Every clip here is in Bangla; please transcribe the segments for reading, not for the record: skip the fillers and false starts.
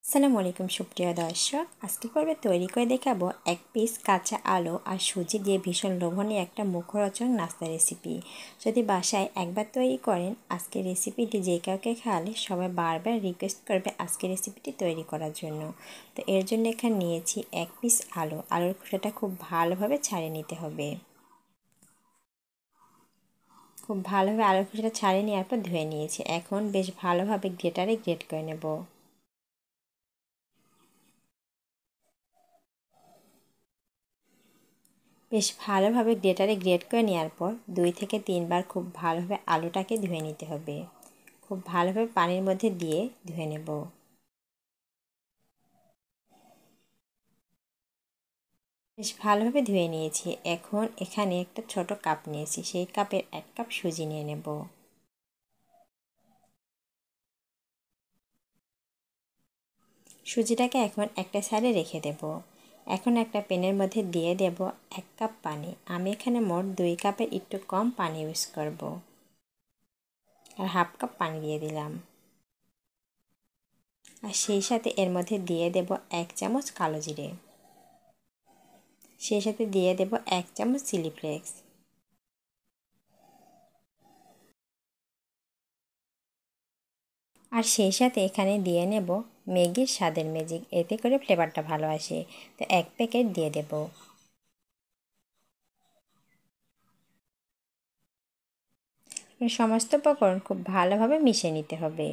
আসসালামু আলাইকুম সুপ্রিয় দর্শক, আজকে পর্বে তৈরি করে দেখাবো এক পিস কাঁচা আলু আর সুজি দিয়ে ভীষণ লোভনীয় একটা মুখরোচক নাস্তা রেসিপি। যদি বাসায় একবার তৈরি করেন, আজকের রেসিপিটি যে কাউকে খাওয়ালে সবাই বারবার রিকোয়েস্ট করবে আজকের রেসিপিটি তৈরি করার জন্য। তো এর জন্য এখানে নিয়েছি এক পিস আলুর খোসাটা খুব ভালোভাবে ছাড়িয়ে নিতে হবে। খুব ভালোভাবে আলুর খোসাটা ছাড়িয়ে নেওয়ার পর ধুয়ে নিয়েছি। এখন বেশ ভালোভাবে গ্রেটারে গ্রেট করে নেব। বেশ ভালোভাবে গ্রেটারে গ্রেট করে নেওয়ার পর 2 থেকে 3 বার খুব ভালোভাবে আলুটাকে ধুয়ে নিতে হবে। খুব ভালোভাবে পানির মধ্যে দিয়ে ধুয়ে নেব। বেশ ভালোভাবে ধুয়ে নিয়েছি। এখন এখানে একটা ছোট কাপ নিয়েছি, সেই কাপের 1 কাপ সুজি নিয়ে নেব। সুজিটাকে এখন একটা সাইডে রেখে দেব। এখন একটা প্যানের মধ্যে দিয়ে দেব 1 কাপ পানি। আমি এখানে মোট 2 কাপের একটু কম পানি ইউজ করব। আর হাফ কাপ পানি দিয়ে দিলাম। আর সেই সাথে এর মধ্যে দিয়ে দেব 1 চামচ কালো জিরে। সেই সাথে দিয়ে দেব 1 চামচ চিলি ফ্লেক্স। আর সেই সাথে এখানে দিয়ে নেব ম্যাগির স্বাদের ম্যাজিক, এতে করে ফ্লেভারটা ভালো আসে। তো 1 প্যাকেট দিয়ে দেব। সমস্ত উপকরণ খুব ভালোভাবে মিশিয়ে নিতে হবে।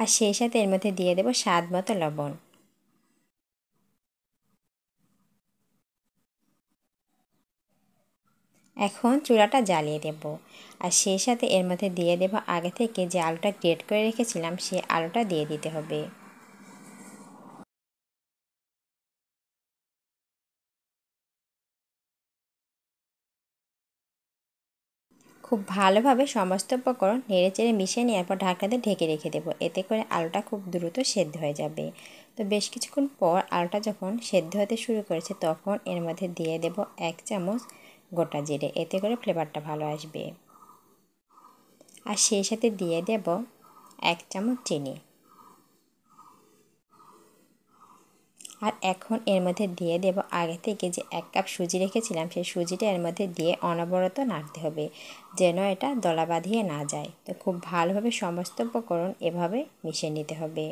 আর সেই সাথে এর মধ্যে দিয়ে দেব স্বাদ মতো লবণ। এখন চুলাটা জ্বালিয়ে দেব। আর সেই সাথে এর মধ্যে দিয়ে দেব আগে থেকে যে আলুটা গ্রেট করে রেখেছিলাম, সেই আলুটা দিয়ে দিতে হবে। খুব ভালোভাবে সমস্ত উপকরণ নেড়েচেড়ে মিশিয়ে নেওয়ার পর ঢাকনা দিয়ে ঢেকে রেখে দেবো। এতে করে আলুটা খুব দ্রুত সেদ্ধ হয়ে যাবে। তো বেশ কিছুক্ষণ পর আলুটা যখন সেদ্ধ হতে শুরু করেছে, তখন এর মধ্যে দিয়ে দেব 1 চামচ গোটা জিরে, এতে করে ফ্লেভারটা ভালো আসবে। আর সেই সাথে দিয়ে দেব 1 চামচ চিনি। আর এখন এর মধ্যে দিয়ে দেব আগে থেকে যে 1 কাপ সুজি রেখেছিলাম, সেই সুজিটা এর মধ্যে দিয়ে অনবরত নাড়তে হবে, যেন এটা দলা বাঁধিয়ে না যায়। তো খুব ভালোভাবে সমস্ত উপকরণ এভাবে মিশিয়ে নিতে হবে।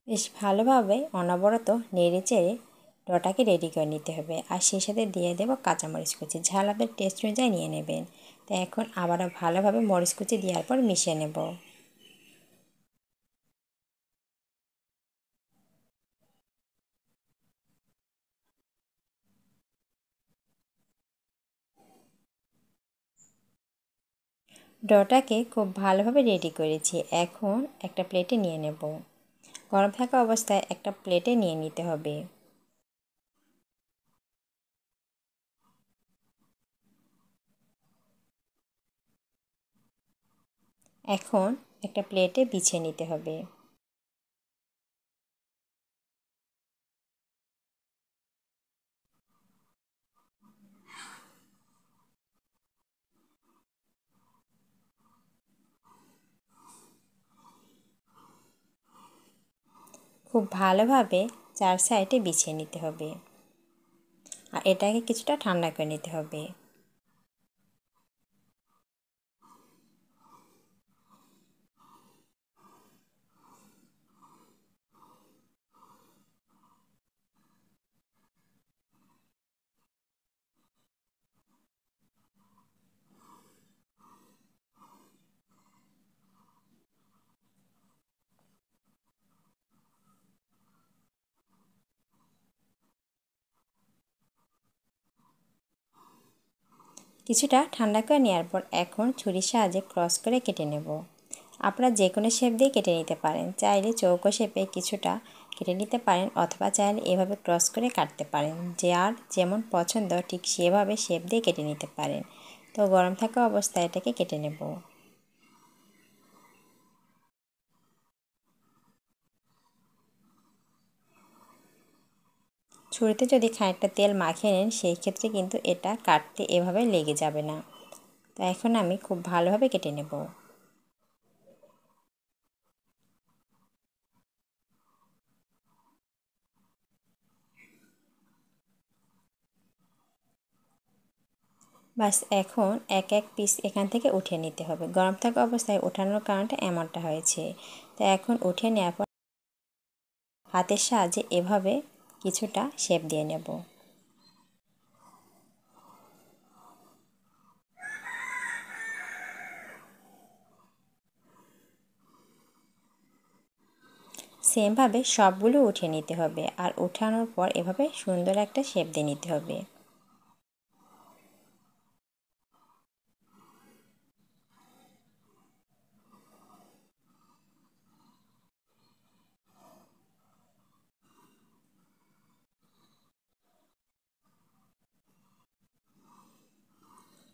বেশ ভালোভাবে অনবরত নেড়ে চেড়ে ডোটাকে রেডি করে নিতে হবে। আর সেই সাথে দিয়ে দেবো কাঁচামরিচ কুচি, ঝাল আপনার টেস্ট অনুযায়ী নিয়ে নেবেন। তো এখন আবারও ভালোভাবে মরিচ কুচি দেওয়ার পর মিশিয়ে নেব। ডোটাকে খুব ভালোভাবে রেডি করেছি। এখন একটা প্লেটে নিয়ে নেব। গরম থাকা অবস্থায় একটা প্লেটে নিয়ে নিতে হবে। এখন একটা প্লেটে বিছিয়ে নিতে হবে। খুব ভালোভাবে 4 সাইডে বিছিয়ে নিতে হবে। আর এটাকে কিছুটা ঠান্ডা করে নিতে হবে। কিছুটা ঠান্ডা করে নেওয়ার পর এখন ছুরির সাহায্যে ক্রস করে কেটে নেব। আপনারা যে কোনো শেপ দিয়ে কেটে নিতে পারেন। চাইলে চৌকো শেপে কিছুটা কেটে নিতে পারেন, অথবা চাইলে এভাবে ক্রস করে কাটতে পারেন। যার যেমন পছন্দ ঠিক সেভাবে শেপ দিয়ে কেটে নিতে পারেন। তো গরম থাকা অবস্থায় এটাকে কেটে নেব। ছুরিতে যদি খানিকটা তেল মাখিয়ে নেন সেই ক্ষেত্রে কিন্তু এটা কাটতে এভাবে লেগে যাবে না। তো এখন আমি খুব ভালোভাবে কেটে নেব। বাস এখন এক এক পিস এখান থেকে উঠিয়ে নিতে হবে। গরম থাকা অবস্থায় ওঠানোর কারণটা এমনটা হয়েছে। তো এখন উঠিয়ে নেওয়ার পর হাতের সাহায্যে এভাবে কিছুটা শেপ দিয়ে নেব। সেমভাবে সবগুলো উঠিয়ে নিতে হবে, আর উঠানোর পর এভাবে সুন্দর একটা শেপ দিয়ে নিতে হবে।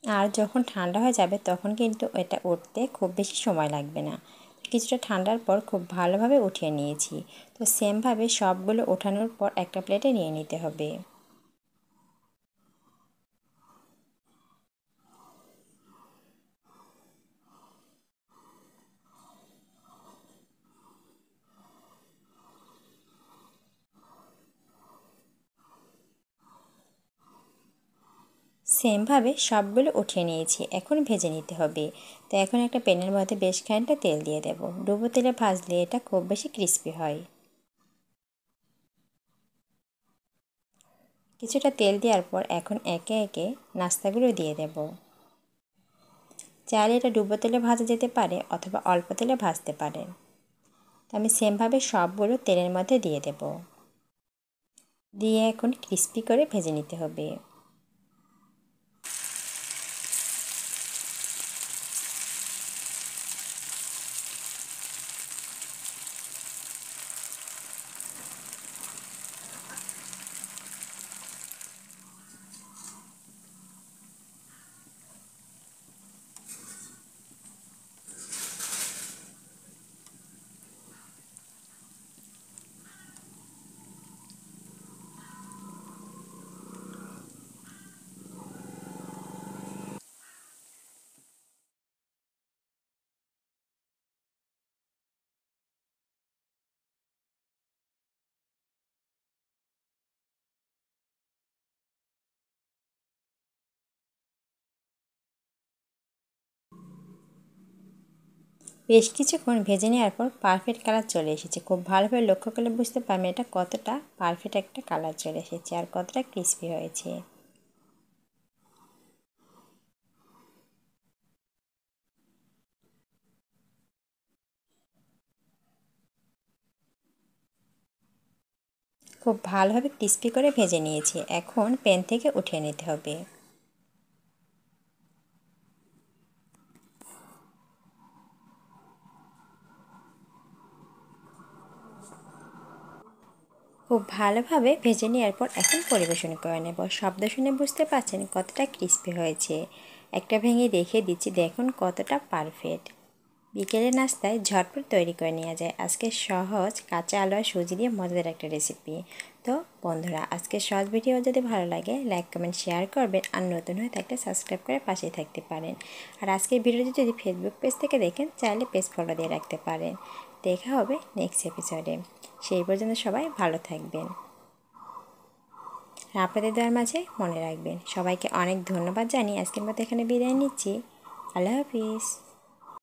আর যখন ঠান্ডা হয়ে যাবে তখন কিন্তু এটা উঠতে খুব বেশি সময় লাগবে না। কিছুটা ঠান্ডার পর খুব ভালোভাবে উঠিয়ে নিয়েছি। তো সেমভাবে সবগুলো ওঠানোর পর একটা প্লেটে নিয়ে নিতে হবে। সেমভাবে সবগুলো উঠিয়ে নিয়েছি, এখন ভেজে নিতে হবে। তো এখন একটা প্যানের মধ্যে বেশ খানিকটা তেল দিয়ে দেব। ডুবো তেলে ভাজলে এটা খুব বেশি ক্রিস্পি হয়। কিছুটা তেল দেওয়ার পর এখন একে একে নাস্তাগুলো দিয়ে দেব। চাইলে এটা ডুবো তেলে ভাজা যেতে পারে, অথবা অল্প তেলে ভাজতে পারেন। তো আমি সেমভাবে সবগুলো তেলের মধ্যে দিয়ে দেব। দিয়ে এখন ক্রিস্পি করে ভেজে নিতে হবে। বেশ কিছুক্ষণ ভেজে নেওয়ার পর পারফেক্ট কালার চলে এসেছে। খুব ভালোভাবে লক্ষ্য করলে বুঝতে পারবেন এটা কতটা পারফেক্ট একটা কালার চলে এসেছে আর কতটা ক্রিস্পি হয়েছে। খুব ভালোভাবে ক্রিস্পি করে ভেজে নিয়েছি, এখন প্যান থেকে উঠিয়ে নিতে হবে। খুব ভালোভাবে ভেজে নেওয়ার পর এখন পরিবেশন করে নেব। শব্দ শুনে বুঝতে পারছেন কতটা ক্রিস্পি হয়েছে। একটা ভেঙে দেখিয়ে দিচ্ছি, দেখুন কতটা পারফেক্ট। বিকেলের নাস্তায় ঝটপট তৈরি করে নেওয়া যায় আজকের সহজ কাঁচা আলু আর সুজি দিয়ে মজাদার একটা রেসিপি। তো বন্ধুরা, আজকের সহজ ভিডিও যদি ভালো লাগে লাইক কমেন্ট শেয়ার করবেন, আর নতুন হয়ে থাকলে সাবস্ক্রাইব করে পাশে থাকতে পারেন। আর আজকের ভিডিওটি যদি ফেসবুক পেজ থেকে দেখেন চাইলে পেজ ফলো দিয়ে রাখতে পারেন। দেখা হবে নেক্সট এপিসোডে। সেই পর্যন্ত সবাই ভালো থাকবেন। আর আপনাদের দেওয়ার মাঝে মনে রাখবেন। সবাইকে অনেক ধন্যবাদ জানিয়ে আজকের মতো এখানে বিদায় নিচ্ছি। আল্লাহ হাফিজ।